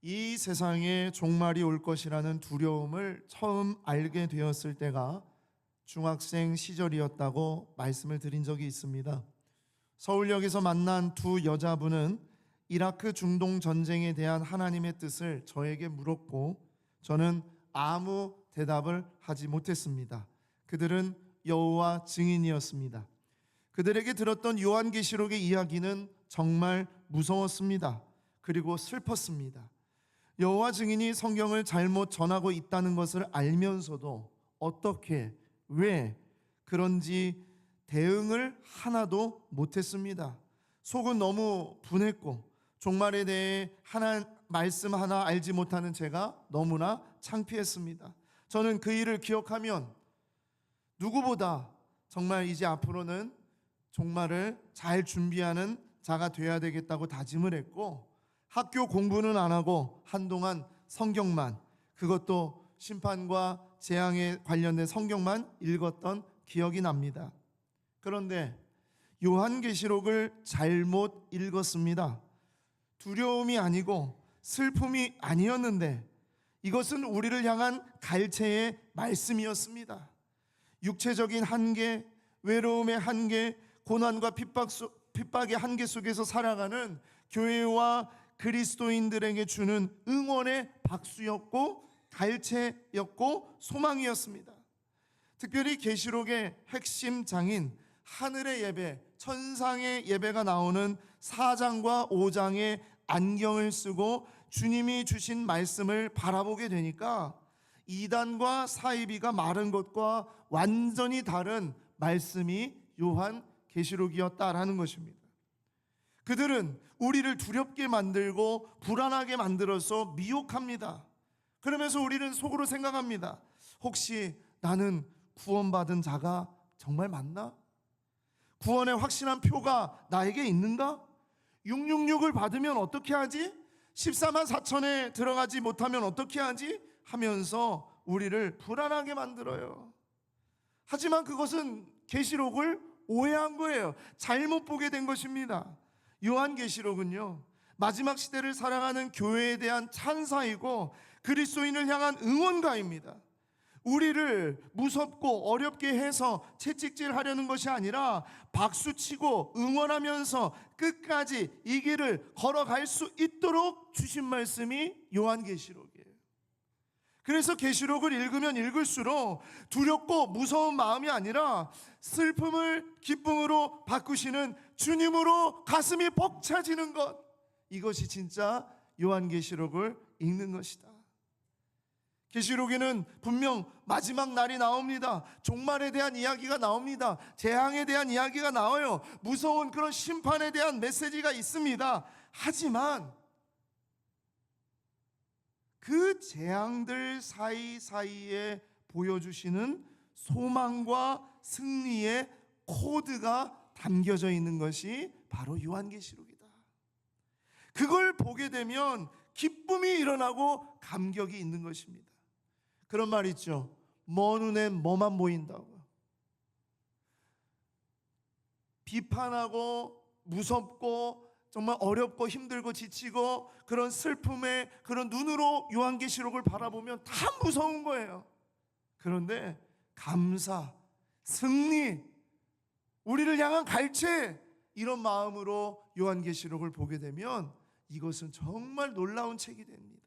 이 세상에 종말이 올 것이라는 두려움을 처음 알게 되었을 때가 중학생 시절이었다고 말씀을 드린 적이 있습니다. 서울역에서 만난 두 여자분은 이라크 중동 전쟁에 대한 하나님의 뜻을 저에게 물었고 저는 아무 대답을 하지 못했습니다. 그들은 여호와 증인이었습니다. 그들에게 들었던 요한계시록의 이야기는 정말 무서웠습니다. 그리고 슬펐습니다. 여호와 증인이 성경을 잘못 전하고 있다는 것을 알면서도 어떻게, 왜 그런지 대응을 하나도 못했습니다. 속은 너무 분했고 종말에 대해 말씀 하나 알지 못하는 제가 너무나 창피했습니다. 저는 그 일을 기억하면 누구보다 정말 이제 앞으로는 종말을 잘 준비하는 자가 되어야 되겠다고 다짐을 했고, 학교 공부는 안 하고 한동안 성경만, 그것도 심판과 재앙에 관련된 성경만 읽었던 기억이 납니다. 그런데 요한계시록을 잘못 읽었습니다. 두려움이 아니고 슬픔이 아니었는데 이것은 우리를 향한 갈채의 말씀이었습니다. 육체적인 한계, 외로움의 한계, 고난과 핍박의 한계 속에서 살아가는 교회와 그리스도인들에게 주는 응원의 박수였고 갈채였고 소망이었습니다. 특별히 계시록의 핵심 장인 하늘의 예배, 천상의 예배가 나오는 4장과 5장의 안경을 쓰고 주님이 주신 말씀을 바라보게 되니까 이단과 사이비가 말한 것과 완전히 다른 말씀이 요한계시록이었다라는 것입니다. 그들은 우리를 두렵게 만들고 불안하게 만들어서 미혹합니다. 그러면서 우리는 속으로 생각합니다. 혹시 나는 구원받은 자가 정말 맞나? 구원의 확실한 표가 나에게 있는가? 666을 받으면 어떻게 하지? 14만 4천에 들어가지 못하면 어떻게 하지? 하면서 우리를 불안하게 만들어요. 하지만 그것은 계시록을 오해한 거예요. 잘못 보게 된 것입니다. 요한계시록은요, 마지막 시대를 살아가는 교회에 대한 찬사이고 그리스도인을 향한 응원가입니다. 우리를 무섭고 어렵게 해서 채찍질하려는 것이 아니라 박수치고 응원하면서 끝까지 이 길을 걸어갈 수 있도록 주신 말씀이 요한계시록이에요. 그래서 계시록을 읽으면 읽을수록 두렵고 무서운 마음이 아니라 슬픔을 기쁨으로 바꾸시는 주님으로 가슴이 벅차지는 것, 이것이 진짜 요한계시록을 읽는 것이다. 계시록에는 분명 마지막 날이 나옵니다. 종말에 대한 이야기가 나옵니다. 재앙에 대한 이야기가 나와요. 무서운 그런 심판에 대한 메시지가 있습니다. 하지만 그 재앙들 사이사이에 보여주시는 소망과 승리의 코드가 담겨져 있는 것이 바로 요한계시록이다. 그걸 보게 되면 기쁨이 일어나고 감격이 있는 것입니다. 그런 말 있죠. 먼 눈에 뭐만 보인다고. 비판하고 무섭고 정말 어렵고 힘들고 지치고 그런 슬픔에 그런 눈으로 요한계시록을 바라보면 다 무서운 거예요. 그런데 감사, 승리, 우리를 향한 갈채, 이런 마음으로 요한계시록을 보게 되면 이것은 정말 놀라운 책이 됩니다.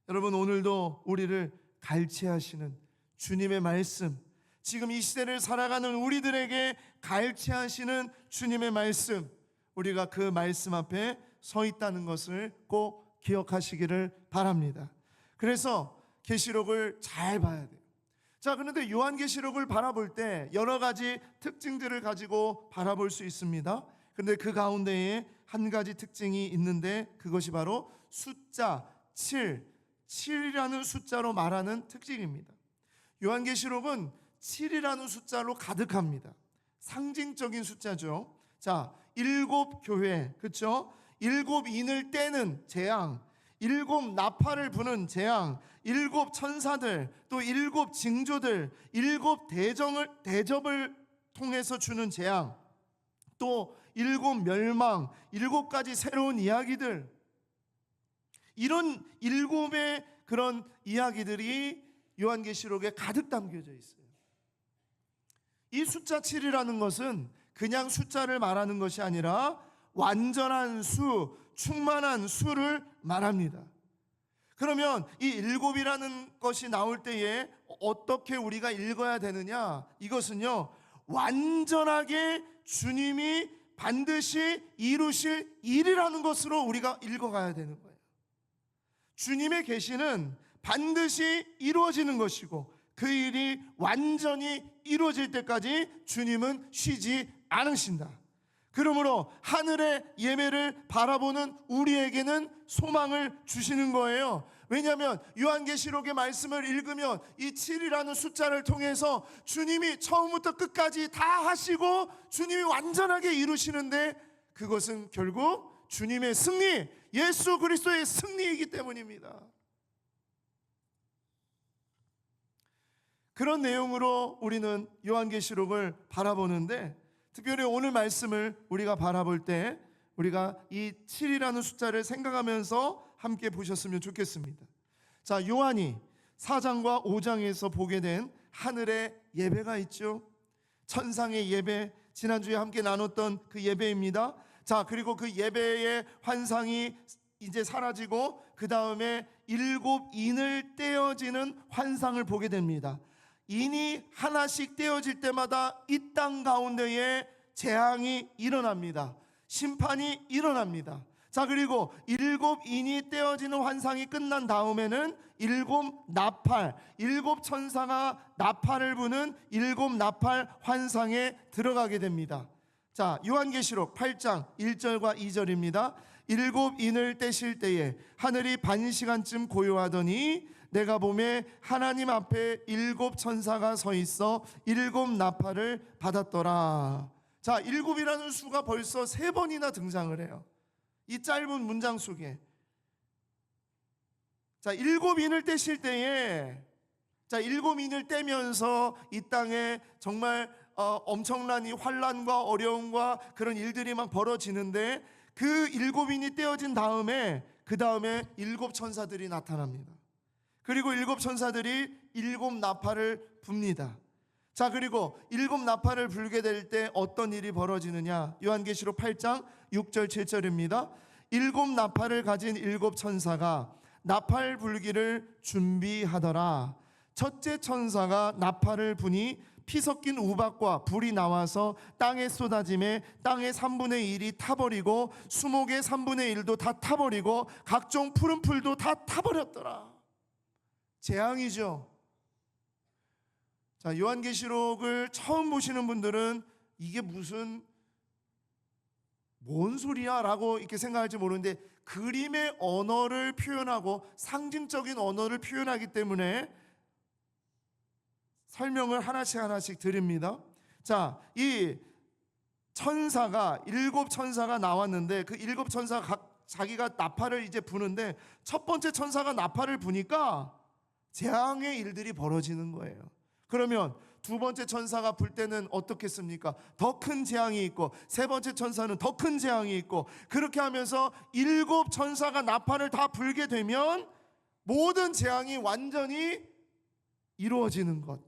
여러분, 오늘도 우리를 갈채하시는 주님의 말씀, 지금 이 시대를 살아가는 우리들에게 갈채하시는 주님의 말씀, 우리가 그 말씀 앞에 서 있다는 것을 꼭 기억하시기를 바랍니다. 그래서 계시록을 잘 봐야 돼요. 자, 그런데 요한계시록을 바라볼 때 여러 가지 특징들을 가지고 바라볼 수 있습니다. 그런데 그 가운데에 한 가지 특징이 있는데 그것이 바로 숫자 7이라는 숫자로 말하는 특징입니다. 요한계시록은 7이라는 숫자로 가득합니다. 상징적인 숫자죠. 자, 7 교회, 그렇죠? 7 인을 떼는 재앙, 7 나팔을 부는 재앙, 7 천사들, 또 7 징조들, 7 대접을 통해서 주는 재앙, 또 7 멸망, 7가지 새로운 이야기들, 이런 7의 그런 이야기들이 요한계시록에 가득 담겨져 있어요. 이 숫자 7이라는 것은 그냥 숫자를 말하는 것이 아니라 완전한 수, 충만한 수를 말합니다. 그러면 이 7이라는 것이 나올 때에 어떻게 우리가 읽어야 되느냐? 이것은요, 완전하게 주님이 반드시 이루실 일이라는 것으로 우리가 읽어가야 되는 거예요. 주님의 계시는 반드시 이루어지는 것이고 그 일이 완전히 이루어질 때까지 주님은 쉬지 않으신다. 그러므로 하늘의 예배를 바라보는 우리에게는 소망을 주시는 거예요. 왜냐하면 요한계시록의 말씀을 읽으면 이 7이라는 숫자를 통해서 주님이 처음부터 끝까지 다 하시고 주님이 완전하게 이루시는데 그것은 결국 주님의 승리, 예수 그리스도의 승리이기 때문입니다. 그런 내용으로 우리는 요한계시록을 바라보는데, 특별히 오늘 말씀을 우리가 바라볼 때 우리가 이 7이라는 숫자를 생각하면서 함께 보셨으면 좋겠습니다. 자, 요한이 4장과 5장에서 보게 된 하늘의 예배가 있죠. 천상의 예배, 지난주에 함께 나눴던 그 예배입니다. 자, 그리고 그 예배의 환상이 이제 사라지고 그 다음에 7인을 떼어지는 환상을 보게 됩니다. 인이 하나씩 떼어질 때마다 이 땅 가운데에 재앙이 일어납니다. 심판이 일어납니다. 자, 그리고 7인이 떼어지는 환상이 끝난 다음에는 7나팔, 7천사가 나팔을 부는 7나팔 환상에 들어가게 됩니다. 자, 요한계시록 8장 1절과 2절입니다. 7인을 떼실 때에 하늘이 반시간쯤 고요하더니 내가 보매 하나님 앞에 7천사가 서 있어 7나팔을 받았더라. 자, 7이라는 수가 벌써 3번이나 등장을 해요. 이 짧은 문장 속에. 자, 7인을 떼실 때에, 자, 7인을 떼면서 이 땅에 정말 엄청난 이 환난과 어려움과 그런 일들이 막 벌어지는데, 그 7인이 떼어진 다음에 그 다음에 7천사들이 나타납니다. 그리고 7천사들이 7나팔을 붑니다. 자, 그리고 7나팔을 불게 될 때 어떤 일이 벌어지느냐? 요한계시록 8장 6절 7절입니다. 7나팔을 가진 7천사가 나팔 불기를 준비하더라. 첫째 천사가 나팔을 부니 피 섞인 우박과 불이 나와서 땅에 쏟아짐에 땅의 3분의 1이 타버리고 수목의 3분의 1도 다 타버리고 각종 푸른 풀도 다 타버렸더라. 재앙이죠. 자, 요한계시록을 처음 보시는 분들은 이게 뭔 소리야? 라고 이렇게 생각할지 모르는데, 그림의 언어를 표현하고 상징적인 언어를 표현하기 때문에 설명을 하나씩 드립니다. 자, 이 천사가 7천사가 나왔는데 그 7천사가 자기가 나팔을 이제 부는데 첫 번째 천사가 나팔을 부니까 재앙의 일들이 벌어지는 거예요. 그러면 두 번째 천사가 불 때는 어떻겠습니까? 더 큰 재앙이 있고, 세 번째 천사는 더 큰 재앙이 있고, 그렇게 하면서 7천사가 나팔을 다 불게 되면 모든 재앙이 완전히 이루어지는 것,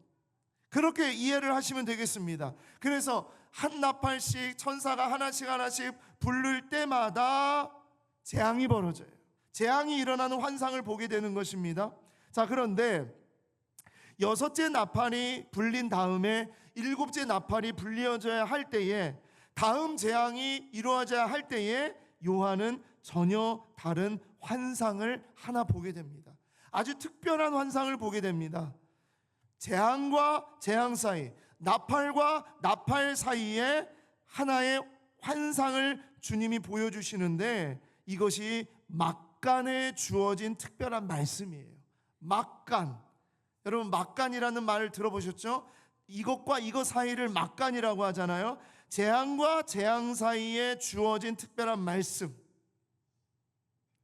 그렇게 이해를 하시면 되겠습니다. 그래서 한 나팔씩 천사가 하나씩 부를 때마다 재앙이 벌어져요. 재앙이 일어나는 환상을 보게 되는 것입니다. 자, 그런데 6째 나팔이 불린 다음에 7째 나팔이 불려져야 할 때에, 다음 재앙이 이루어져야 할 때에 요한은 전혀 다른 환상을 하나 보게 됩니다. 아주 특별한 환상을 보게 됩니다. 재앙과 재앙 사이, 나팔과 나팔 사이에 하나의 환상을 주님이 보여주시는데, 이것이 막간에 주어진 특별한 말씀이에요. 막간. 여러분, 막간이라는 말을 들어보셨죠? 이것과 이것 사이를 막간이라고 하잖아요. 재앙과 재앙 사이에 주어진 특별한 말씀.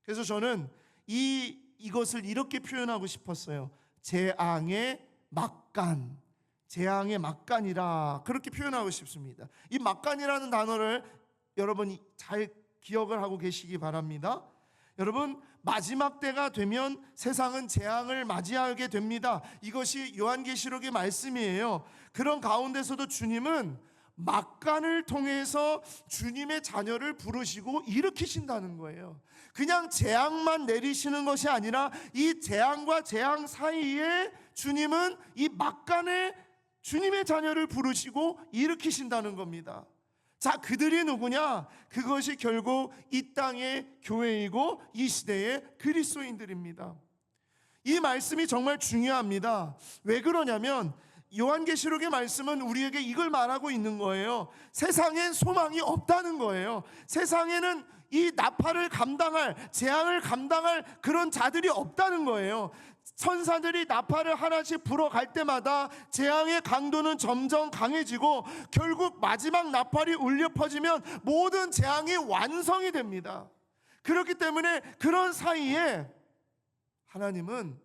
그래서 저는 이것을 이렇게 표현하고 싶었어요. 재앙의 막간, 재앙의 막간이라, 그렇게 표현하고 싶습니다. 이 막간이라는 단어를 여러분이 잘 기억을 하고 계시기 바랍니다. 여러분, 마지막 때가 되면 세상은 재앙을 맞이하게 됩니다. 이것이 요한계시록의 말씀이에요. 그런 가운데서도 주님은 막간을 통해서 주님의 자녀를 부르시고 일으키신다는 거예요. 그냥 재앙만 내리시는 것이 아니라 이 재앙과 재앙 사이에 주님은 이 막간에 주님의 자녀를 부르시고 일으키신다는 겁니다. 자, 그들이 누구냐? 그것이 결국 이 땅의 교회이고 이 시대의 그리스도인들입니다. 이 말씀이 정말 중요합니다. 왜 그러냐면 요한계시록의 말씀은 우리에게 이걸 말하고 있는 거예요. 세상엔 소망이 없다는 거예요. 세상에는 이 나팔을 감당할, 재앙을 감당할 그런 자들이 없다는 거예요. 천사들이 나팔을 하나씩 불어갈 때마다 재앙의 강도는 점점 강해지고 결국 마지막 나팔이 울려 퍼지면 모든 재앙이 완성이 됩니다. 그렇기 때문에 그런 사이에 하나님은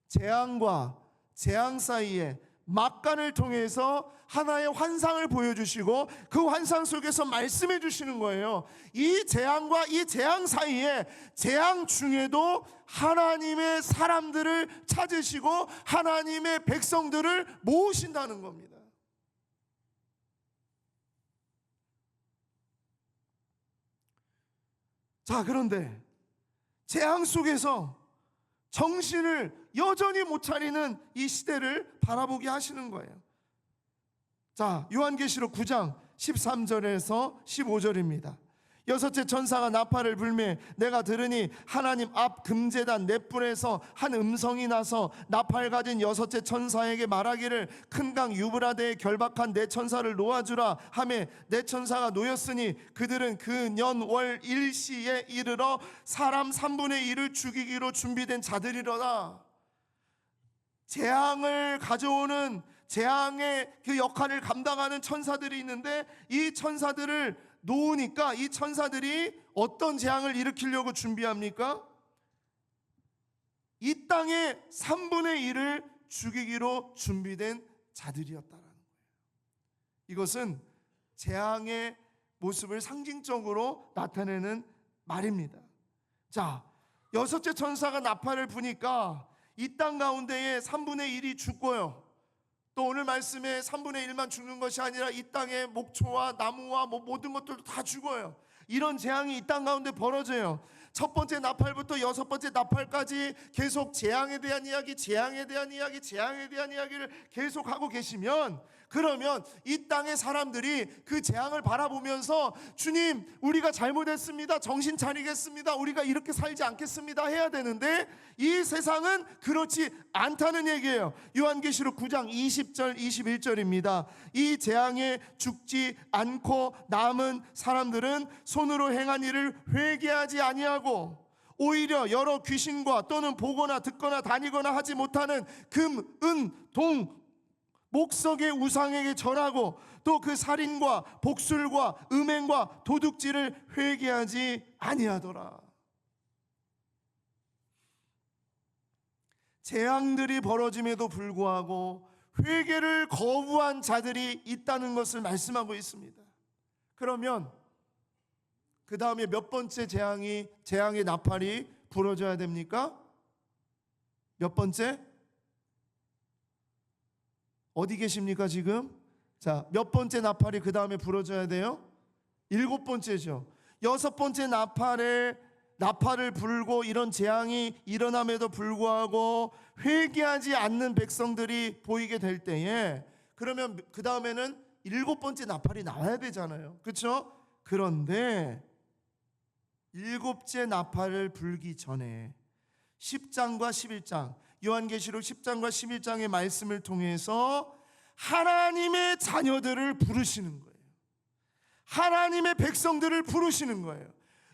재앙과 재앙 사이에 막간을 통해서 하나의 환상을 보여주시고 그 환상 속에서 말씀해 주시는 거예요. 이 재앙과 이 재앙 사이에 재앙 중에도 하나님의 사람들을 찾으시고 하나님의 백성들을 모으신다는 겁니다. 자, 그런데 재앙 속에서 정신을 여전히 못 차리는 이 시대를 바라보게 하시는 거예요. 자, 요한계시록 9장 13절에서 15절입니다. 여섯째 천사가 나팔을 불매 내가 들으니 하나님 앞 금제단 넷불에서 한 음성이 나서 나팔 가진 여섯째 천사에게 말하기를 큰 강 유브라데에 결박한 네 천사를 놓아주라 하매 네 천사가 놓였으니 그들은 그 년 월 일시에 이르러 사람 3분의 1을 죽이기로 준비된 자들이로다. 재앙을 가져오는 재앙의 그 역할을 감당하는 천사들이 있는데 이 천사들을 놓으니까 이 천사들이 어떤 재앙을 일으키려고 준비합니까? 이 땅의 3분의 1을 죽이기로 준비된 자들이었다라는 거예요. 이것은 재앙의 모습을 상징적으로 나타내는 말입니다. 자, 여섯째 천사가 나팔을 부니까 이 땅 가운데에 3분의 1이 죽고요. 또 오늘 말씀에 3분의 1만 죽는 것이 아니라 이 땅의 목초와 나무와 모든 것들도 다 죽어요. 이런 재앙이 이 땅 가운데 벌어져요. 첫 번째 나팔부터 여섯 번째 나팔까지 계속 재앙에 대한 이야기, 재앙에 대한 이야기, 재앙에 대한 이야기를 계속하고 계시면 그러면 이 땅의 사람들이 그 재앙을 바라보면서 주님, 우리가 잘못했습니다. 정신 차리겠습니다. 우리가 이렇게 살지 않겠습니다. 해야 되는데 이 세상은 그렇지 않다는 얘기예요. 요한계시록 9장 20절 21절입니다. 이 재앙에 죽지 않고 남은 사람들은 손으로 행한 일을 회개하지 아니하고 오히려 여러 귀신과 또는 보거나 듣거나 다니거나 하지 못하는 금, 은, 동, 목석의 우상에게 절하고 또 그 살인과 복술과 음행과 도둑질을 회개하지 아니하더라. 재앙들이 벌어짐에도 불구하고 회개를 거부한 자들이 있다는 것을 말씀하고 있습니다. 그러면 그 다음에 몇 번째 재앙의 나팔이 불어져야 됩니까? 몇 번째? 어디 계십니까 지금? 자, 몇 번째 나팔이 그 다음에 불어져야 돼요? 7번째죠. 6번째 나팔을 불고 이런 재앙이 일어남에도 불구하고 회개하지 않는 백성들이 보이게 될 때에 그러면 그 다음에는 7번째 나팔이 나와야 되잖아요. 그렇죠? 그런데 7째 나팔을 불기 전에 10장과 11장 요한계시록 10장과 11장의 말씀을 통해서 하나님의 자녀들을 부르시는 거예요. 하나님의 백성들을 부르시는 거예요.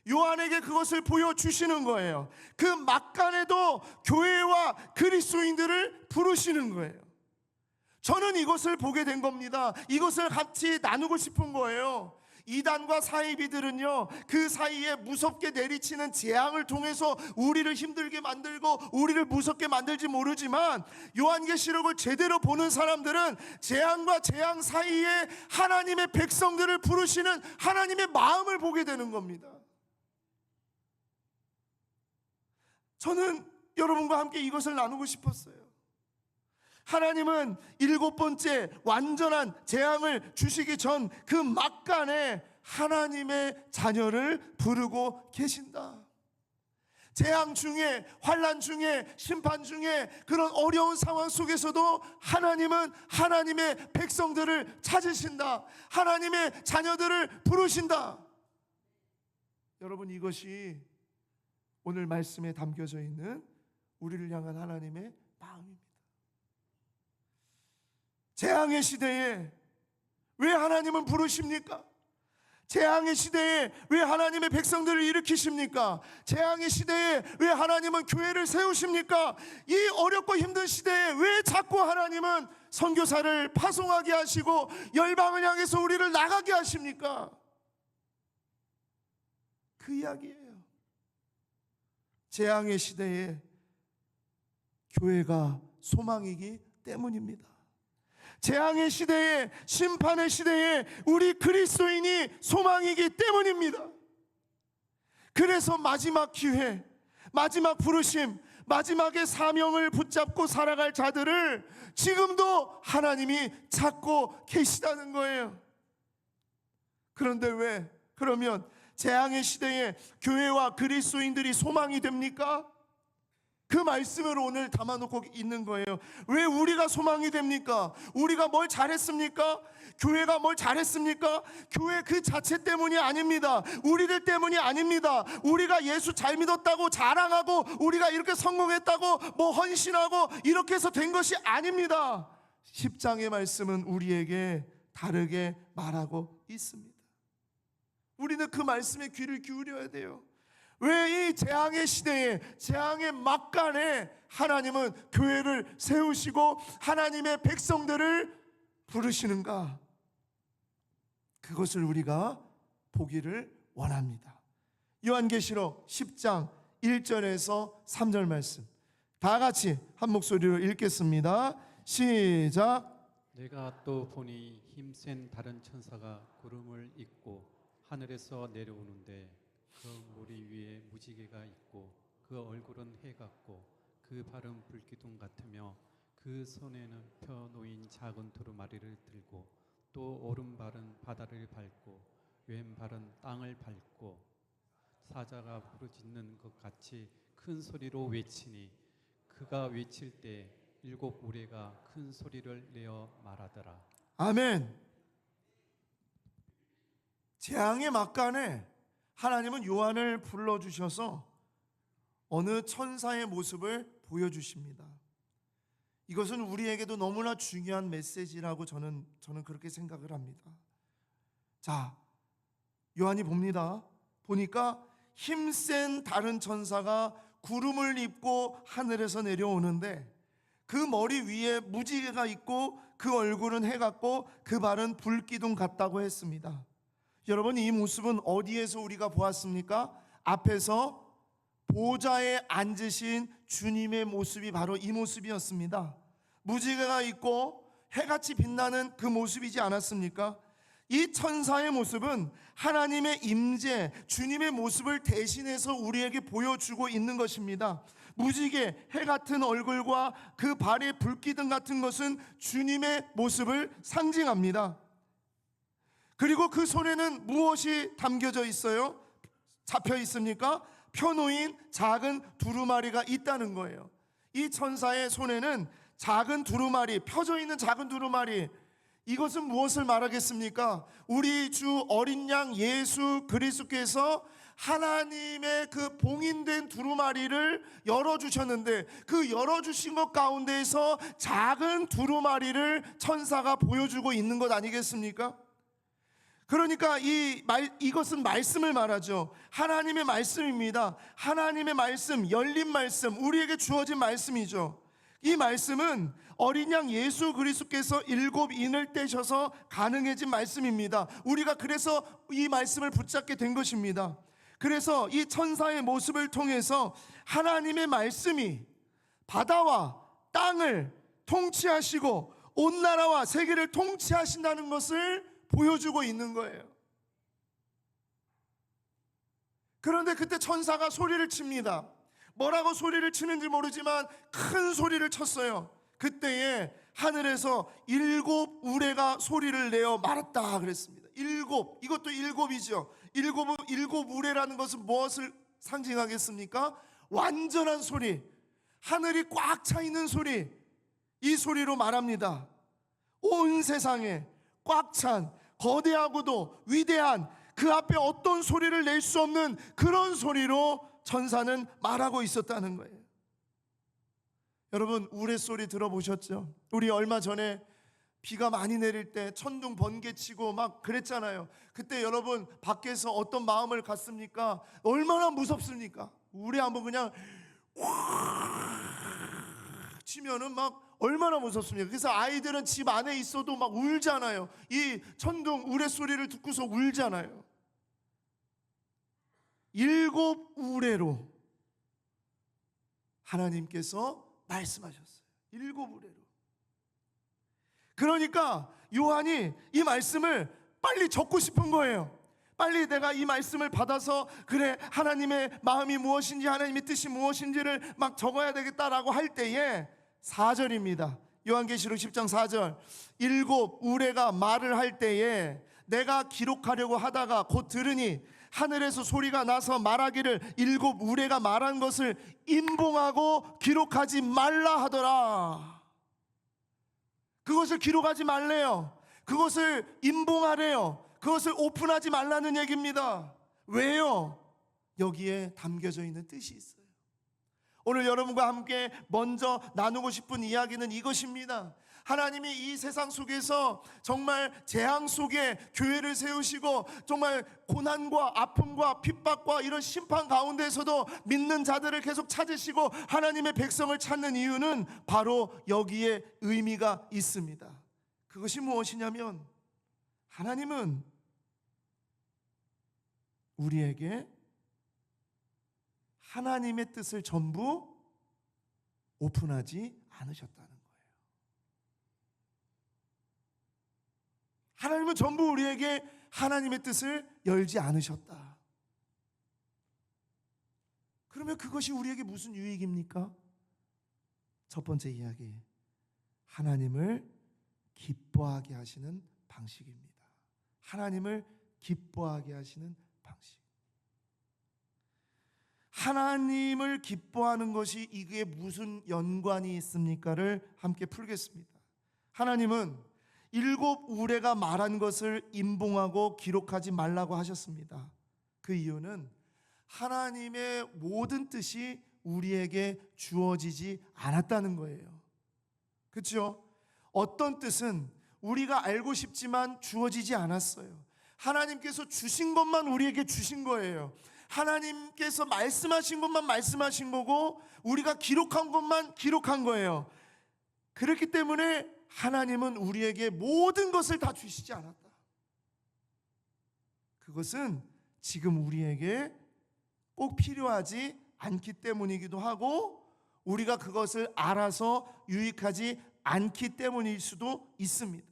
요한에게 그것을 보여주시는 거예요. 그 막간에도 교회와 그리스도인들을 부르시는 거예요. 저는 이것을 보게 된 겁니다. 이것을 같이 나누고 싶은 거예요. 이단과 사이비들은요, 그 사이에 무섭게 내리치는 재앙을 통해서 우리를 힘들게 만들고 우리를 무섭게 만들지 모르지만 요한계시록을 제대로 보는 사람들은 재앙과 재앙 사이에 하나님의 백성들을 부르시는 하나님의 마음을 보게 되는 겁니다. 저는 여러분과 함께 이것을 나누고 싶었어요. 하나님은 7번째 완전한 재앙을 주시기 전 그 막간에 하나님의 자녀를 부르고 계신다. 재앙 중에, 환난 중에, 심판 중에, 그런 어려운 상황 속에서도 하나님은 하나님의 백성들을 찾으신다. 하나님의 자녀들을 부르신다. 여러분, 이것이 오늘 말씀에 담겨져 있는 우리를 향한 하나님의 마음입니다. 재앙의 시대에 왜 하나님은 부르십니까? 재앙의 시대에 왜 하나님의 백성들을 일으키십니까? 재앙의 시대에 왜 하나님은 교회를 세우십니까? 이 어렵고 힘든 시대에 왜 자꾸 하나님은 선교사를 파송하게 하시고 열방을 향해서 우리를 나가게 하십니까? 그 이야기예요. 재앙의 시대에 교회가 소망이기 때문입니다. 재앙의 시대에, 심판의 시대에 우리 그리스도인이 소망이기 때문입니다. 그래서 마지막 기회, 마지막 부르심, 마지막의 사명을 붙잡고 살아갈 자들을 지금도 하나님이 찾고 계시다는 거예요. 그런데 왜? 그러면 재앙의 시대에 교회와 그리스도인들이 소망이 됩니까? 그 말씀을 오늘 담아놓고 있는 거예요. 왜 우리가 소망이 됩니까? 우리가 뭘 잘했습니까? 교회가 뭘 잘했습니까? 교회 그 자체 때문이 아닙니다. 우리들 때문이 아닙니다. 우리가 예수 잘 믿었다고 자랑하고 우리가 이렇게 성공했다고 뭐 헌신하고 이렇게 해서 된 것이 아닙니다. 10장의 말씀은 우리에게 다르게 말하고 있습니다. 우리는 그 말씀에 귀를 기울여야 돼요. 왜 이 재앙의 시대에, 재앙의 막간에 하나님은 교회를 세우시고 하나님의 백성들을 부르시는가? 그것을 우리가 보기를 원합니다. 요한계시록 10장 1절에서 3절 말씀 다 같이 한 목소리로 읽겠습니다. 시작. 내가 또 보니 힘센 다른 천사가 구름을 입고 하늘에서 내려오는데 그 머리 위에 무지개가 있고 그 얼굴은 해 같고 그 발은 불기둥 같으며 그 손에는 펴 놓인 작은 두루마리를 들고 또 오른발은 바다를 밟고 왼발은 땅을 밟고 사자가 부르짖는 것 같이 큰 소리로 외치니 그가 외칠 때 7 우레가 큰 소리를 내어 말하더라. 아멘. 재앙의 막간에 하나님은 요한을 불러주셔서 어느 천사의 모습을 보여주십니다. 이것은 우리에게도 너무나 중요한 메시지라고 저는 그렇게 생각을 합니다. 자, 요한이 보니까 힘센 다른 천사가 구름을 입고 하늘에서 내려오는데 그 머리 위에 무지개가 있고 그 얼굴은 해 같고 그 발은 불기둥 같다고 했습니다. 여러분, 이 모습은 어디에서 우리가 보았습니까? 앞에서 보좌에 앉으신 주님의 모습이 바로 이 모습이었습니다. 무지개가 있고 해같이 빛나는 그 모습이지 않았습니까? 이 천사의 모습은 하나님의 임재, 주님의 모습을 대신해서 우리에게 보여주고 있는 것입니다. 무지개, 해 같은 얼굴과 그 발의 불기둥 같은 것은 주님의 모습을 상징합니다. 그리고 그 손에는 무엇이 담겨져 있어요? 잡혀 있습니까? 펴놓인 작은 두루마리가 있다는 거예요. 이 천사의 손에는 작은 두루마리, 펴져 있는 작은 두루마리, 이것은 무엇을 말하겠습니까? 우리 주 어린 양 예수 그리스도께서 하나님의 그 봉인된 두루마리를 열어주셨는데 그 열어주신 것 가운데에서 작은 두루마리를 천사가 보여주고 있는 것 아니겠습니까? 그러니까 이것은 말씀을 말하죠. 하나님의 말씀입니다. 하나님의 말씀, 열린 말씀, 우리에게 주어진 말씀이죠. 이 말씀은 어린 양 예수 그리스도께서 7인을 떼셔서 가능해진 말씀입니다. 우리가 그래서 이 말씀을 붙잡게 된 것입니다. 그래서 이 천사의 모습을 통해서 하나님의 말씀이 바다와 땅을 통치하시고 온 나라와 세계를 통치하신다는 것을 보여주고 있는 거예요. 그런데 그때 천사가 소리를 칩니다. 뭐라고 소리를 치는지 모르지만 큰 소리를 쳤어요. 그때에 하늘에서 7 우레가 소리를 내어 말았다 그랬습니다. 7, 이것도 7이죠. 7 우레라는 것은 무엇을 상징하겠습니까? 완전한 소리, 하늘이 꽉 차 있는 소리, 이 소리로 말합니다. 온 세상에 꽉 찬 거대하고도 위대한 그 앞에 어떤 소리를 낼 수 없는 그런 소리로 천사는 말하고 있었다는 거예요. 여러분, 우레소리 들어보셨죠? 우리 얼마 전에 비가 많이 내릴 때 천둥 번개치고 막 그랬잖아요. 그때 여러분 밖에서 어떤 마음을 갖습니까? 얼마나 무섭습니까? 우리 한번 그냥 치면은 막 얼마나 무섭습니까? 그래서 아이들은 집 안에 있어도 막 울잖아요. 이 천둥 우레소리를 듣고서 울잖아요. 7 우레로 하나님께서 말씀하셨어요. 7 우레로. 그러니까 요한이 이 말씀을 빨리 적고 싶은 거예요. 빨리 내가 이 말씀을 받아서 그래 하나님의 마음이 무엇인지 하나님의 뜻이 무엇인지를 막 적어야 되겠다라고 할 때에 4절입니다. 요한계시록 10장 4절. 7 우레가 말을 할 때에 내가 기록하려고 하다가 곧 들으니 하늘에서 소리가 나서 말하기를 7 우레가 말한 것을 임봉하고 기록하지 말라 하더라. 그것을 기록하지 말래요. 그것을 임봉하래요. 그것을 오픈하지 말라는 얘기입니다. 왜요? 여기에 담겨져 있는 뜻이 있어요. 오늘 여러분과 함께 먼저 나누고 싶은 이야기는 이것입니다. 하나님이 이 세상 속에서 정말 재앙 속에 교회를 세우시고 정말 고난과 아픔과 핍박과 이런 심판 가운데서도 믿는 자들을 계속 찾으시고 하나님의 백성을 찾는 이유는 바로 여기에 의미가 있습니다. 그것이 무엇이냐면 하나님은 우리에게 하나님의 뜻을 전부 오픈하지 않으셨다는 거예요. 하나님은 전부 우리에게 하나님의 뜻을 열지 않으셨다. 그러면 그것이 우리에게 무슨 유익입니까? 첫 번째 이야기, 하나님을 기뻐하게 하시는 방식입니다. 하나님을 기뻐하게 하시는 방식. 하나님을 기뻐하는 것이 이게 무슨 연관이 있습니까를 함께 풀겠습니다. 하나님은 7 우레가 말한 것을 임봉하고 기록하지 말라고 하셨습니다. 그 이유는 하나님의 모든 뜻이 우리에게 주어지지 않았다는 거예요. 그렇죠? 어떤 뜻은 우리가 알고 싶지만 주어지지 않았어요. 하나님께서 주신 것만 우리에게 주신 거예요. 하나님께서 말씀하신 것만 말씀하신 거고 우리가 기록한 것만 기록한 거예요. 그렇기 때문에 하나님은 우리에게 모든 것을 다 주시지 않았다. 그것은 지금 우리에게 꼭 필요하지 않기 때문이기도 하고 우리가 그것을 알아서 유익하지 않기 때문일 수도 있습니다.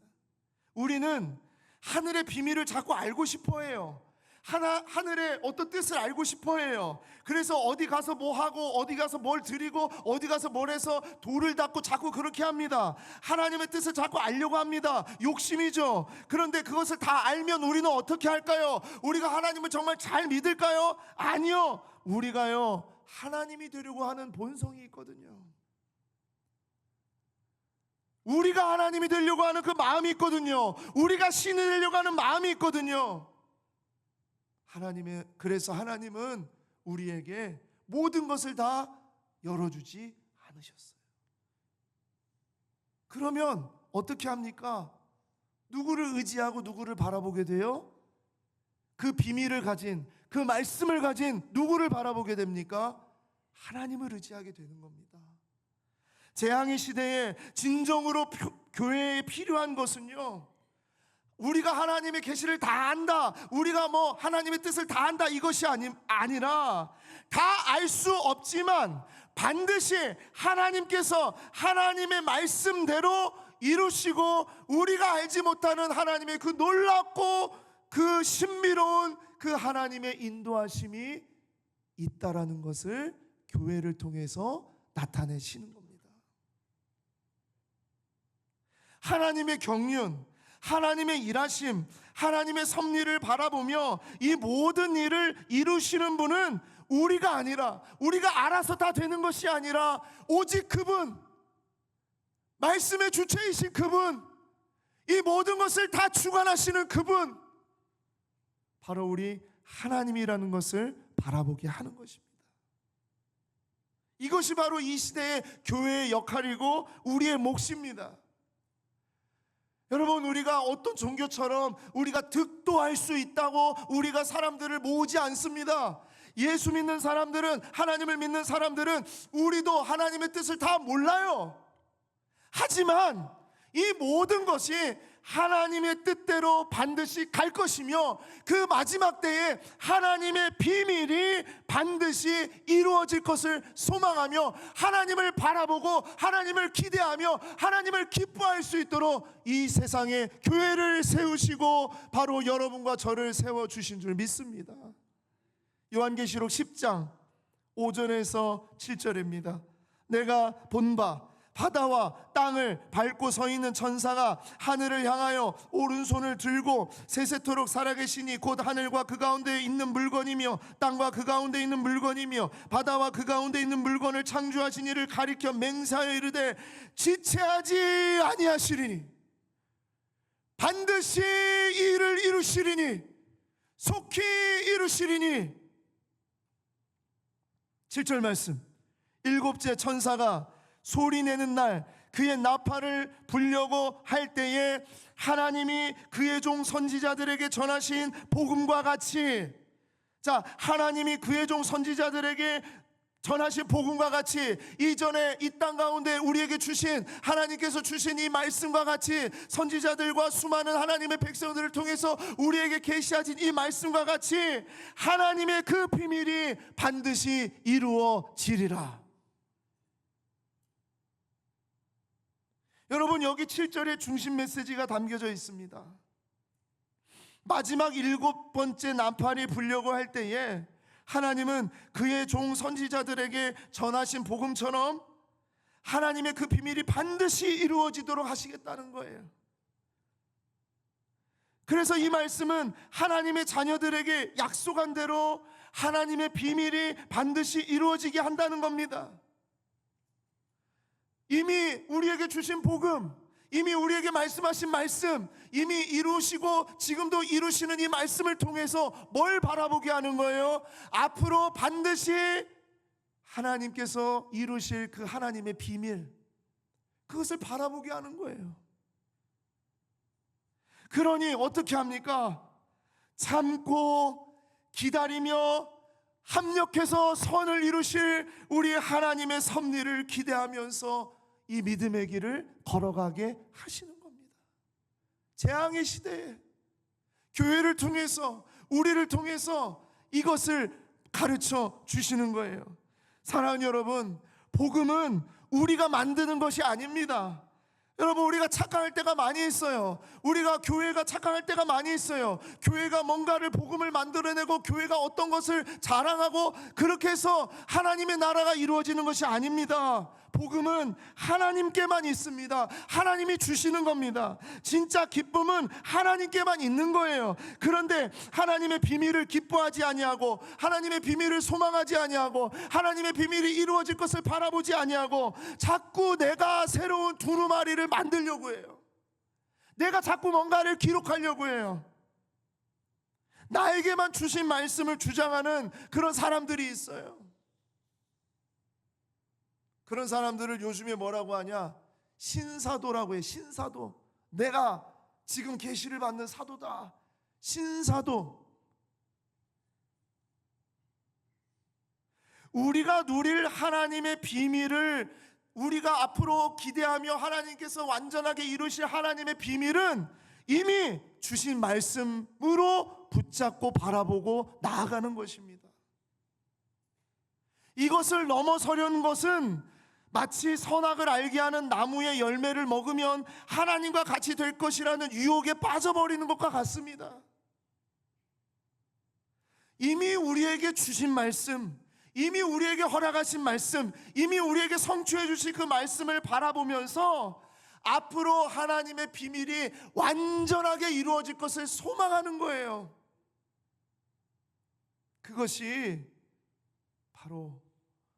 우리는 하늘의 비밀을 자꾸 알고 싶어 해요. 하늘의 어떤 뜻을 알고 싶어 해요. 그래서 어디 가서 뭐 하고 어디 가서 뭘 드리고 어디 가서 뭘 해서 돌을 닦고 자꾸 그렇게 합니다. 하나님의 뜻을 자꾸 알려고 합니다. 욕심이죠. 그런데 그것을 다 알면 우리는 어떻게 할까요? 우리가 하나님을 정말 잘 믿을까요? 아니요. 우리가요 하나님이 되려고 하는 본성이 있거든요. 우리가 하나님이 되려고 하는 그 마음이 있거든요. 우리가 신이 되려고 하는 마음이 있거든요. 그래서 하나님은 우리에게 모든 것을 다 열어주지 않으셨어요. 그러면 어떻게 합니까? 누구를 의지하고 누구를 바라보게 돼요? 그 비밀을 가진, 그 말씀을 가진 누구를 바라보게 됩니까? 하나님을 의지하게 되는 겁니다. 재앙의 시대에 진정으로 교회에 필요한 것은요, 우리가 하나님의 계시를 다 안다, 우리가 뭐 하나님의 뜻을 다 안다, 이것이 아니라 다 알 수 없지만 반드시 하나님께서 하나님의 말씀대로 이루시고 우리가 알지 못하는 하나님의 그 놀랍고 그 신비로운 그 하나님의 인도하심이 있다라는 것을 교회를 통해서 나타내시는 겁니다. 하나님의 경륜, 하나님의 일하심, 하나님의 섭리를 바라보며 이 모든 일을 이루시는 분은 우리가 아니라, 우리가 알아서 다 되는 것이 아니라 오직 그분, 말씀의 주체이신 그분, 이 모든 것을 다 주관하시는 그분, 바로 우리 하나님이라는 것을 바라보게 하는 것입니다. 이것이 바로 이 시대의 교회의 역할이고 우리의 몫입니다. 여러분, 우리가 어떤 종교처럼 우리가 득도할 수 있다고 우리가 사람들을 모으지 않습니다. 예수 믿는 사람들은, 하나님을 믿는 사람들은 우리도 하나님의 뜻을 다 몰라요. 하지만 이 모든 것이 하나님의 뜻대로 반드시 갈 것이며 그 마지막 때에 하나님의 비밀이 반드시 이루어질 것을 소망하며 하나님을 바라보고 하나님을 기대하며 하나님을 기뻐할 수 있도록 이 세상에 교회를 세우시고 바로 여러분과 저를 세워주신 줄 믿습니다. 요한계시록 10장 5절에서 7절입니다. 내가 본 바 바다와 땅을 밟고 서 있는 천사가 하늘을 향하여 오른손을 들고 세세토록 살아계시니 곧 하늘과 그 가운데 있는 물건이며 땅과 그 가운데 있는 물건이며 바다와 그 가운데 있는 물건을 창조하신 이를 가리켜 맹세하여 이르되 지체하지 아니하시리니 반드시 이를 이루시리니 속히 이루시리니. 7절 말씀, 일곱째 천사가 소리내는 날 그의 나팔을 불려고 할 때에 하나님이 그의 종 선지자들에게 전하신 복음과 같이, 자, 하나님이 그의 종 선지자들에게 전하신 복음과 같이 이전에 이 땅 가운데 우리에게 주신, 하나님께서 주신 이 말씀과 같이 선지자들과 수많은 하나님의 백성들을 통해서 우리에게 계시하신 이 말씀과 같이 하나님의 그 비밀이 반드시 이루어지리라. 여러분, 여기 7절의 중심 메시지가 담겨져 있습니다. 마지막 7번째 나팔이 불려고 할 때에 하나님은 그의 종 선지자들에게 전하신 복음처럼 하나님의 그 비밀이 반드시 이루어지도록 하시겠다는 거예요. 그래서 이 말씀은 하나님의 자녀들에게 약속한 대로 하나님의 비밀이 반드시 이루어지게 한다는 겁니다. 이미 우리에게 주신 복음, 이미 우리에게 말씀하신 말씀, 이미 이루시고 지금도 이루시는 이 말씀을 통해서 뭘 바라보게 하는 거예요? 앞으로 반드시 하나님께서 이루실 그 하나님의 비밀, 그것을 바라보게 하는 거예요. 그러니 어떻게 합니까? 참고 기다리며 합력해서 선을 이루실 우리 하나님의 섭리를 기대하면서 이 믿음의 길을 걸어가게 하시는 겁니다. 재앙의 시대에 교회를 통해서, 우리를 통해서 이것을 가르쳐 주시는 거예요. 사랑하는 여러분, 복음은 우리가 만드는 것이 아닙니다. 여러분, 우리가 착각할 때가 많이 있어요. 우리가 교회가 착각할 때가 많이 있어요. 교회가 뭔가를 복음을 만들어내고 교회가 어떤 것을 자랑하고 그렇게 해서 하나님의 나라가 이루어지는 것이 아닙니다. 복음은 하나님께만 있습니다. 하나님이 주시는 겁니다. 진짜 기쁨은 하나님께만 있는 거예요. 그런데 하나님의 비밀을 기뻐하지 아니하고 하나님의 비밀을 소망하지 아니하고 하나님의 비밀이 이루어질 것을 바라보지 아니하고 자꾸 내가 새로운 두루마리를 만들려고 해요. 내가 자꾸 뭔가를 기록하려고 해요. 나에게만 주신 말씀을 주장하는 그런 사람들이 있어요. 그런 사람들을 요즘에 뭐라고 하냐? 신사도라고 해. 신사도. 내가 지금 계시를 받는 사도다. 신사도. 우리가 누릴 하나님의 비밀을, 우리가 앞으로 기대하며 하나님께서 완전하게 이루실 하나님의 비밀은 이미 주신 말씀으로 붙잡고 바라보고 나아가는 것입니다. 이것을 넘어서려는 것은 마치 선악을 알게 하는 나무의 열매를 먹으면 하나님과 같이 될 것이라는 유혹에 빠져버리는 것과 같습니다. 이미 우리에게 주신 말씀, 이미 우리에게 허락하신 말씀, 이미 우리에게 성취해 주신 그 말씀을 바라보면서 앞으로 하나님의 비밀이 완전하게 이루어질 것을 소망하는 거예요. 그것이 바로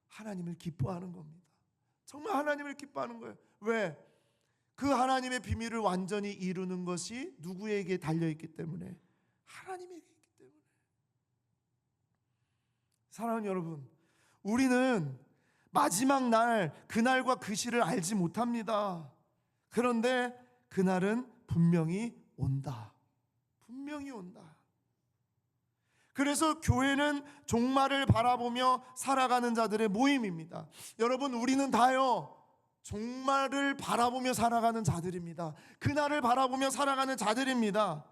하나님을 기뻐하는 겁니다. 정말 하나님을 기뻐하는 거예요. 왜? 그 하나님의 비밀을 완전히 이루는 것이 누구에게 달려있기 때문에? 하나님에게 있기 때문에. 사랑하는 여러분, 우리는 마지막 날, 그날과 그 시를 알지 못합니다. 그런데 그날은 분명히 온다. 분명히 온다. 그래서 교회는 종말을 바라보며 살아가는 자들의 모임입니다. 여러분, 우리는 다요 종말을 바라보며 살아가는 자들입니다. 그날을 바라보며 살아가는 자들입니다.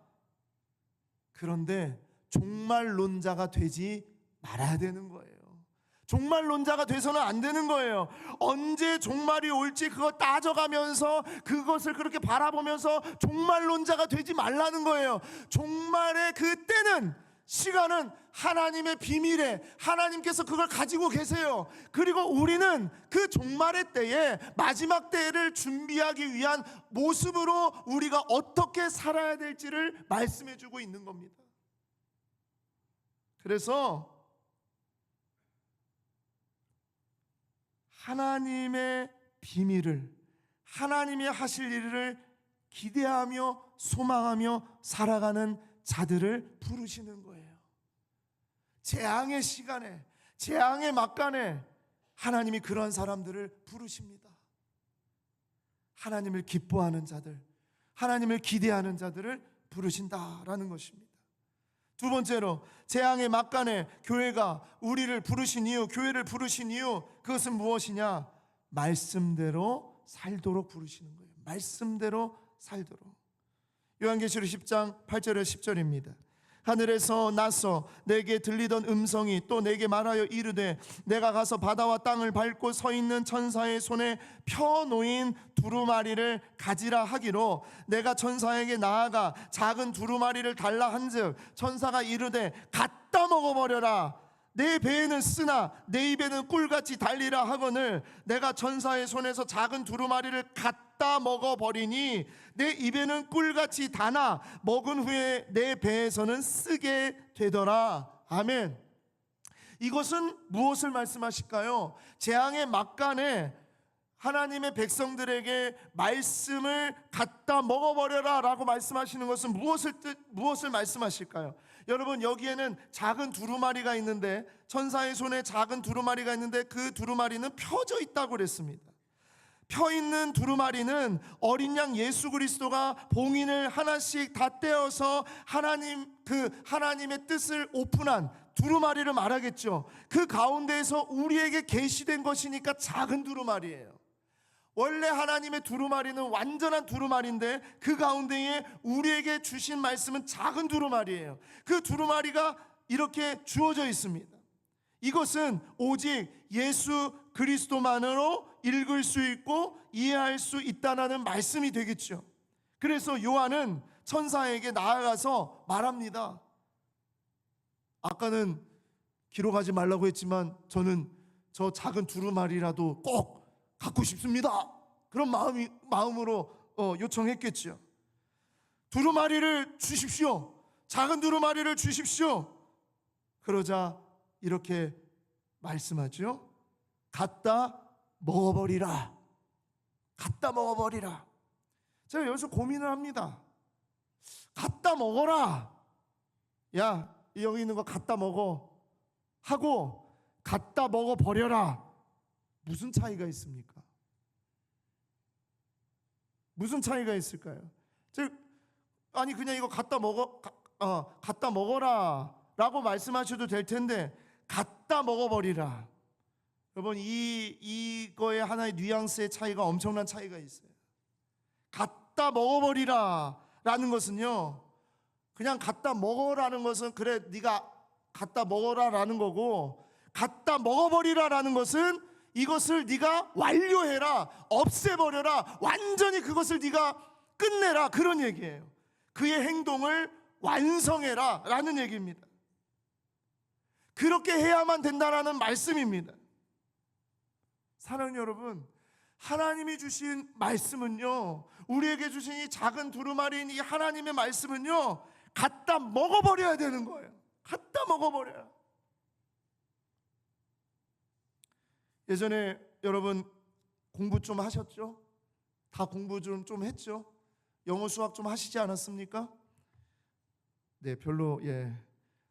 그런데 종말론자가 되지 말아야 되는 거예요. 종말론자가 돼서는 안 되는 거예요. 언제 종말이 올지 그거 따져가면서 그것을 그렇게 바라보면서 종말론자가 되지 말라는 거예요. 종말의 그 때는, 시간은 하나님의 비밀에 하나님께서 그걸 가지고 계세요. 그리고 우리는 그 종말의 때에, 마지막 때를 준비하기 위한 모습으로 우리가 어떻게 살아야 될지를 말씀해 주고 있는 겁니다. 그래서 하나님의 비밀을, 하나님이 하실 일을 기대하며 소망하며 살아가는 자들을 부르시는 거예요. 재앙의 시간에, 재앙의 막간에 하나님이 그런 사람들을 부르십니다. 하나님을 기뻐하는 자들, 하나님을 기대하는 자들을 부르신다라는 것입니다. 두 번째로, 재앙의 막간에 교회가 우리를 부르신 이유, 교회를 부르신 이유, 그것은 무엇이냐? 말씀대로 살도록 부르시는 거예요. 말씀대로 살도록. 요한계시록 10장 8절에 10절입니다. 하늘에서 나서 내게 들리던 음성이 또 내게 말하여 이르되, 내가 가서 바다와 땅을 밟고 서 있는 천사의 손에 펴 놓인 두루마리를 가지라 하기로, 내가 천사에게 나아가 작은 두루마리를 달라 한즉 천사가 이르되, 갖다 먹어버려라. 내 배에는 쓰나 내 입에는 꿀같이 달리라 하거늘, 내가 천사의 손에서 작은 두루마리를 갖다 먹어버리니 내 입에는 꿀같이 다나 먹은 후에 내 배에서는 쓰게 되더라. 아멘. 이것은 무엇을 말씀하실까요? 재앙의 막간에 하나님의 백성들에게 말씀을 갖다 먹어버려라 라고 말씀하시는 것은 무엇을 말씀하실까요? 여러분, 여기에는 작은 두루마리가 있는데, 천사의 손에 작은 두루마리가 있는데 그 두루마리는 펴져 있다고 그랬습니다. 펴 있는 두루마리는 어린 양 예수 그리스도가 봉인을 하나씩 다 떼어서 하나님의 뜻을 오픈한 두루마리를 말하겠죠. 그 가운데에서 우리에게 계시된 것이니까 작은 두루마리예요. 원래 하나님의 두루마리는 완전한 두루마리인데 그 가운데에 우리에게 주신 말씀은 작은 두루마리예요. 그 두루마리가 이렇게 주어져 있습니다. 이것은 오직 예수 그리스도만으로 읽을 수 있고 이해할 수 있다는 말씀이 되겠죠. 그래서 요한은 천사에게 나아가서 말합니다. 아까는 기록하지 말라고 했지만 저는 저 작은 두루마리라도 꼭 갖고 싶습니다. 그런 마음으로 요청했겠죠. 두루마리를 주십시오. 작은 두루마리를 주십시오. 그러자 이렇게 말씀하죠. 갖다 먹어버리라. 갖다 먹어버리라. 제가 여기서 고민을 합니다. 갖다 먹어라. 야, 여기 있는 거 갖다 먹어 하고 갖다 먹어버려라. 무슨 차이가 있습니까? 무슨 차이가 있을까요? 아니 그냥 이거 갖다 먹어라 라고 말씀하셔도 될 텐데 갖다 먹어버리라. 여러분, 이거에 하나의 뉘앙스의 차이가, 엄청난 차이가 있어요. 갖다 먹어버리라 라는 것은요, 그냥 갖다 먹어라는 것은 그래 네가 갖다 먹어라 라는 거고, 갖다 먹어버리라 라는 것은 이것을 네가 완료해라, 없애버려라, 완전히 그것을 네가 끝내라, 그런 얘기예요. 그의 행동을 완성해라 라는 얘기입니다. 그렇게 해야만 된다라는 말씀입니다. 사랑하는 여러분, 하나님이 주신 말씀은요, 우리에게 주신 이 작은 두루마리인 이 하나님의 말씀은요, 갖다 먹어버려야 되는 거예요. 갖다 먹어버려요. 예전에 여러분 공부 좀 하셨죠? 다 공부 좀 했죠? 영어 수학 좀 하시지 않았습니까? 네, 별로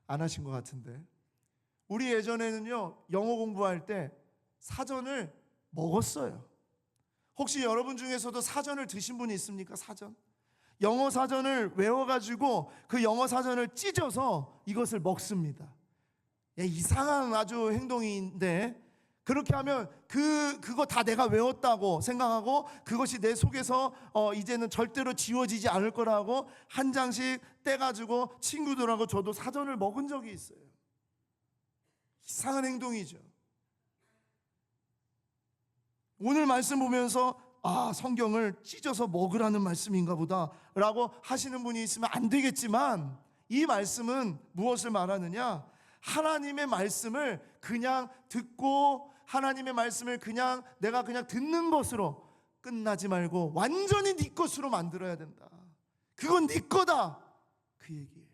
안 하신 것 같은데, 우리 예전에는요 영어 공부할 때 사전을 먹었어요. 혹시 여러분 중에서도 사전을 드신 분이 있습니까? 사전? 영어 사전을 외워가지고 그 영어 사전을 찢어서 이것을 먹습니다. 이상한 아주 행동인데, 그렇게 하면 그거 다 내가 외웠다고 생각하고 그것이 내 속에서 이제는 절대로 지워지지 않을 거라고 한 장씩 떼가지고 친구들하고 저도 사전을 먹은 적이 있어요. 이상한 행동이죠. 오늘 말씀 보면서 성경을 찢어서 먹으라는 말씀인가 보다 라고 하시는 분이 있으면 안 되겠지만, 이 말씀은 무엇을 말하느냐, 하나님의 말씀을 그냥 듣고 하나님의 말씀을 내가 그냥 듣는 것으로 끝나지 말고 완전히 네 것으로 만들어야 된다. 그건 네 거다, 그 얘기예요.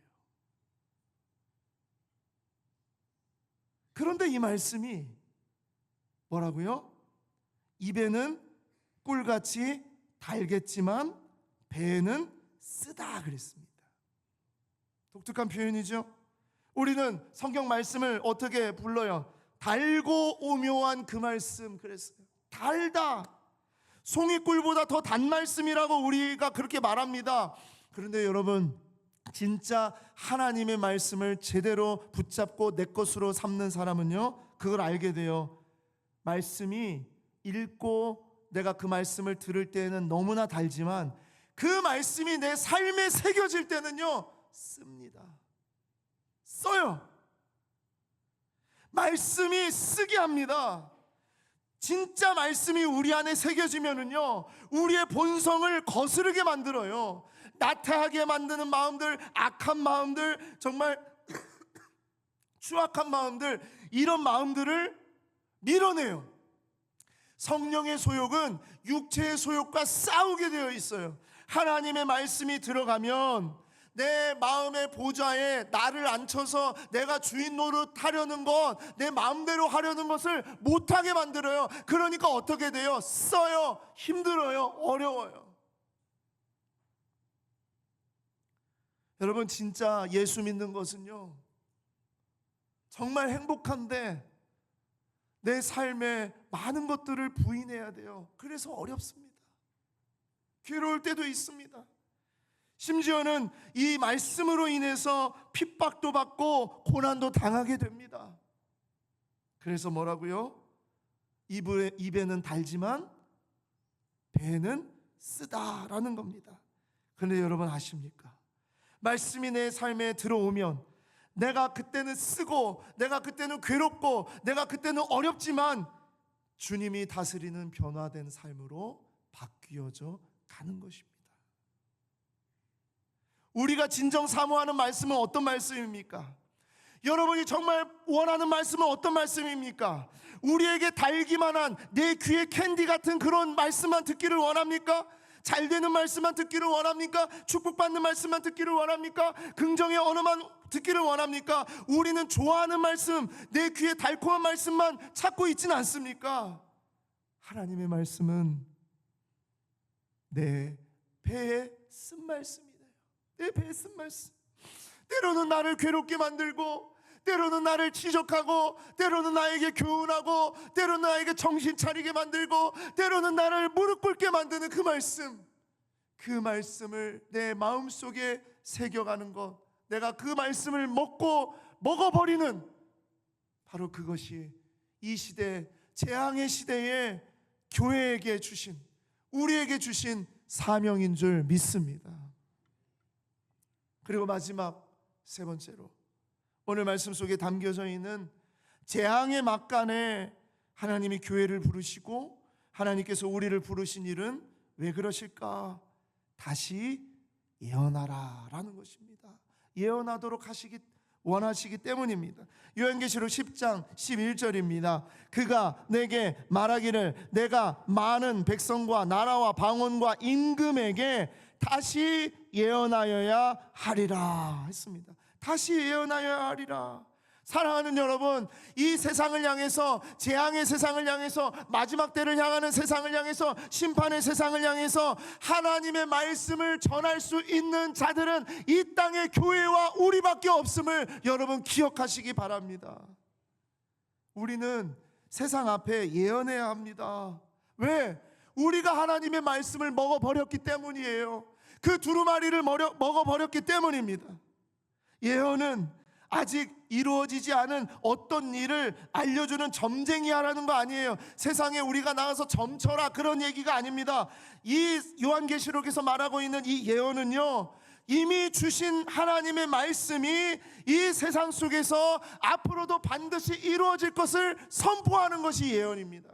그런데 이 말씀이 뭐라고요? 입에는 꿀같이 달겠지만 배에는 쓰다 그랬습니다. 독특한 표현이죠. 우리는 성경 말씀을 어떻게 불러요? 달고 오묘한 그 말씀 그랬어요. 달다. 송이꿀보다 더 단 말씀이라고 우리가 그렇게 말합니다. 그런데 여러분, 진짜 하나님의 말씀을 제대로 붙잡고 내 것으로 삼는 사람은요, 그걸 알게 돼요. 말씀이 읽고 내가 그 말씀을 들을 때에는 너무나 달지만 그 말씀이 내 삶에 새겨질 때는요, 씁니다. 써요. 말씀이 쓰게 합니다. 진짜 말씀이 우리 안에 새겨지면은요, 우리의 본성을 거스르게 만들어요. 나태하게 만드는 마음들, 악한 마음들, 정말 추악한 마음들, 이런 마음들을 밀어내요. 성령의 소욕은 육체의 소욕과 싸우게 되어 있어요. 하나님의 말씀이 들어가면 내 마음의 보좌에 나를 앉혀서 내가 주인 노릇하려는 것, 내 마음대로 하려는 것을 못하게 만들어요. 그러니까 어떻게 돼요? 써요. 힘들어요. 어려워요. 여러분, 진짜 예수 믿는 것은요, 정말 행복한데 내 삶에 많은 것들을 부인해야 돼요. 그래서 어렵습니다. 괴로울 때도 있습니다. 심지어는 이 말씀으로 인해서 핍박도 받고 고난도 당하게 됩니다. 그래서 뭐라고요? 입에는 달지만 배에는 쓰다라는 겁니다. 그런데 여러분 아십니까? 말씀이 내 삶에 들어오면 내가 그때는 쓰고, 내가 그때는 괴롭고, 내가 그때는 어렵지만 주님이 다스리는 변화된 삶으로 바뀌어져 가는 것입니다. 우리가 진정 사모하는 말씀은 어떤 말씀입니까? 여러분이 정말 원하는 말씀은 어떤 말씀입니까? 우리에게 달기만 한 내 귀에 캔디 같은 그런 말씀만 듣기를 원합니까? 잘 되는 말씀만 듣기를 원합니까? 축복받는 말씀만 듣기를 원합니까? 긍정의 언어만 듣기를 원합니까? 우리는 좋아하는 말씀, 내 귀에 달콤한 말씀만 찾고 있지는 않습니까? 하나님의 말씀은 내 배에 쓴 말씀이에요. 내 배에 쓴 말씀. 때로는 나를 괴롭게 만들고, 때로는 나를 지적하고, 때로는 나에게 교훈하고, 때로는 나에게 정신 차리게 만들고, 때로는 나를 무릎 꿇게 만드는 그 말씀, 그 말씀을 내 마음속에 새겨가는 것, 내가 그 말씀을 먹어버리는, 바로 그것이 이 시대, 재앙의 시대에 교회에게 주신, 우리에게 주신 사명인 줄 믿습니다. 그리고 마지막 세 번째로, 오늘 말씀 속에 담겨져 있는 재앙의 막간에 하나님이 교회를 부르시고 하나님께서 우리를 부르신 일은 왜 그러실까? 다시 예언하라 라는 것입니다. 예언하도록 하시기 원하시기 때문입니다. 요한계시록 10장 11절입니다. 그가 내게 말하기를 내가 많은 백성과 나라와 방언과 임금에게 다시 예언하여야 하리라 했습니다. 다시 예언하여야 하리라. 사랑하는 여러분, 이 세상을 향해서, 재앙의 세상을 향해서, 마지막 때를 향하는 세상을 향해서, 심판의 세상을 향해서 하나님의 말씀을 전할 수 있는 자들은 이 땅의 교회와 우리밖에 없음을 여러분 기억하시기 바랍니다. 우리는 세상 앞에 예언해야 합니다. 왜? 우리가 하나님의 말씀을 먹어버렸기 때문이에요. 그 두루마리를 먹어버렸기 때문입니다. 예언은 아직 이루어지지 않은 어떤 일을 알려주는 점쟁이하라는 거 아니에요. 세상에 우리가 나가서 점쳐라 그런 얘기가 아닙니다. 이 요한계시록에서 말하고 있는 이 예언은요, 이미 주신 하나님의 말씀이 이 세상 속에서 앞으로도 반드시 이루어질 것을 선포하는 것이 예언입니다.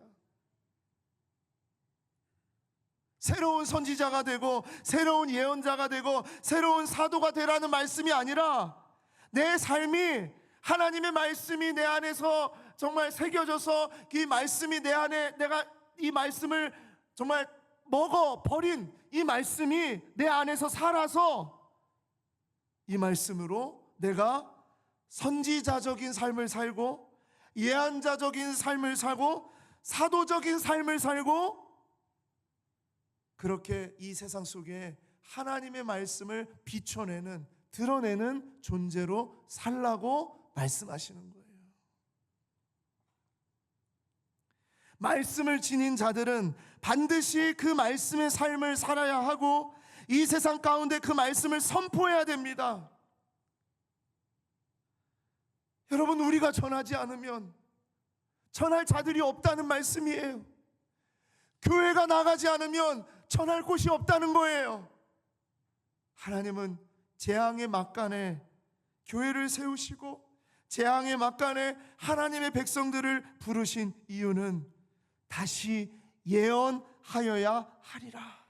새로운 선지자가 되고 새로운 예언자가 되고 새로운 사도가 되라는 말씀이 아니라 내 삶이 하나님의 말씀이 내 안에서 정말 새겨져서 이 말씀이 내 안에, 내가 이 말씀을 정말 먹어버린 이 말씀이 내 안에서 살아서 이 말씀으로 내가 선지자적인 삶을 살고 예언자적인 삶을 살고 사도적인 삶을 살고, 그렇게 이 세상 속에 하나님의 말씀을 비춰내는, 드러내는 존재로 살라고 말씀하시는 거예요. 말씀을 지닌 자들은 반드시 그 말씀의 삶을 살아야 하고 이 세상 가운데 그 말씀을 선포해야 됩니다. 여러분, 우리가 전하지 않으면 전할 자들이 없다는 말씀이에요. 교회가 나가지 않으면 전할 곳이 없다는 거예요. 하나님은 재앙의 막간에 교회를 세우시고 재앙의 막간에 하나님의 백성들을 부르신 이유는 다시 예언하여야 하리라.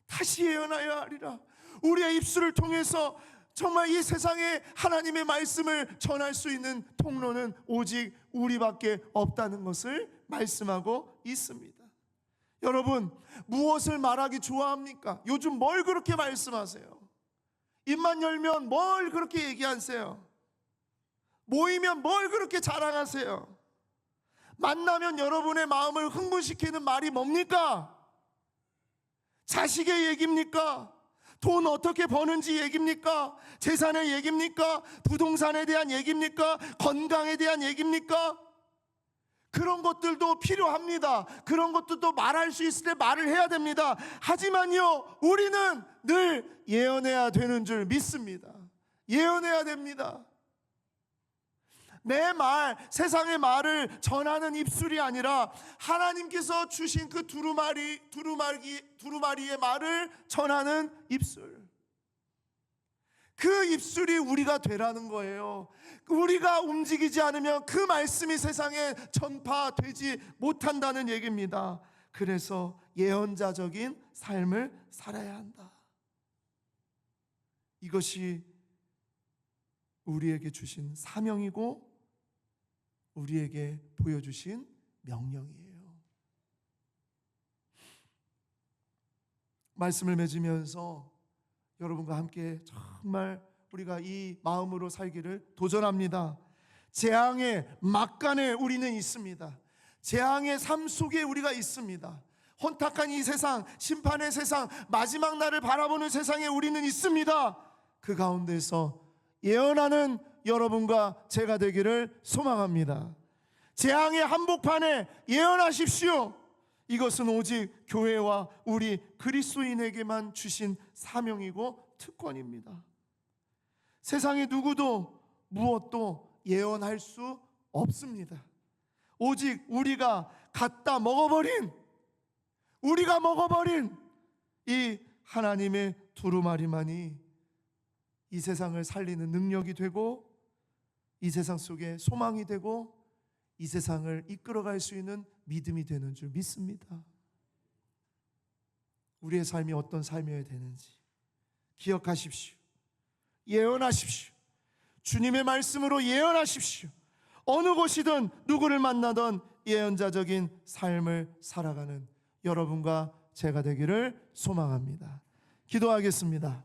다시 예언하여야 하리라. 우리의 입술을 통해서 정말 이 세상에 하나님의 말씀을 전할 수 있는 통로는 오직 우리밖에 없다는 것을 말씀하고 있습니다. 여러분, 무엇을 말하기 좋아합니까? 요즘 뭘 그렇게 말씀하세요? 입만 열면 뭘 그렇게 얘기하세요? 모이면 뭘 그렇게 자랑하세요? 만나면 여러분의 마음을 흥분시키는 말이 뭡니까? 자식의 얘기입니까? 돈 어떻게 버는지 얘기입니까? 재산의 얘기입니까? 부동산에 대한 얘기입니까? 건강에 대한 얘기입니까? 그런 것들도 필요합니다. 그런 것들도 말할 수 있을 때 말을 해야 됩니다. 하지만요, 우리는 늘 예언해야 되는 줄 믿습니다. 예언해야 됩니다. 내 말, 세상의 말을 전하는 입술이 아니라 하나님께서 주신 그 두루마리의 말을 전하는 입술. 그 입술이 우리가 되라는 거예요. 우리가 움직이지 않으면 그 말씀이 세상에 전파되지 못한다는 얘기입니다. 그래서 예언자적인 삶을 살아야 한다. 이것이 우리에게 주신 사명이고 우리에게 보여주신 명령이에요. 말씀을 맺으면서 여러분과 함께 정말 우리가 이 마음으로 살기를 도전합니다. 재앙의 막간에 우리는 있습니다. 재앙의 삶 속에 우리가 있습니다. 혼탁한 이 세상, 심판의 세상, 마지막 날을 바라보는 세상에 우리는 있습니다. 그 가운데서 예언하는 여러분과 제가 되기를 소망합니다. 재앙의 한복판에 예언하십시오. 이것은 오직 교회와 우리 그리스도인에게만 주신 사명이고 특권입니다. 세상에 누구도 무엇도 예언할 수 없습니다. 오직 우리가 갖다 먹어버린, 우리가 먹어버린 이 하나님의 두루마리만이 이 세상을 살리는 능력이 되고 이 세상 속에 소망이 되고 이 세상을 이끌어갈 수 있는 믿음이 되는 줄 믿습니다. 우리의 삶이 어떤 삶이어야 되는지 기억하십시오. 예언하십시오. 주님의 말씀으로 예언하십시오. 어느 곳이든 누구를 만나던 예언자적인 삶을 살아가는 여러분과 제가 되기를 소망합니다. 기도하겠습니다.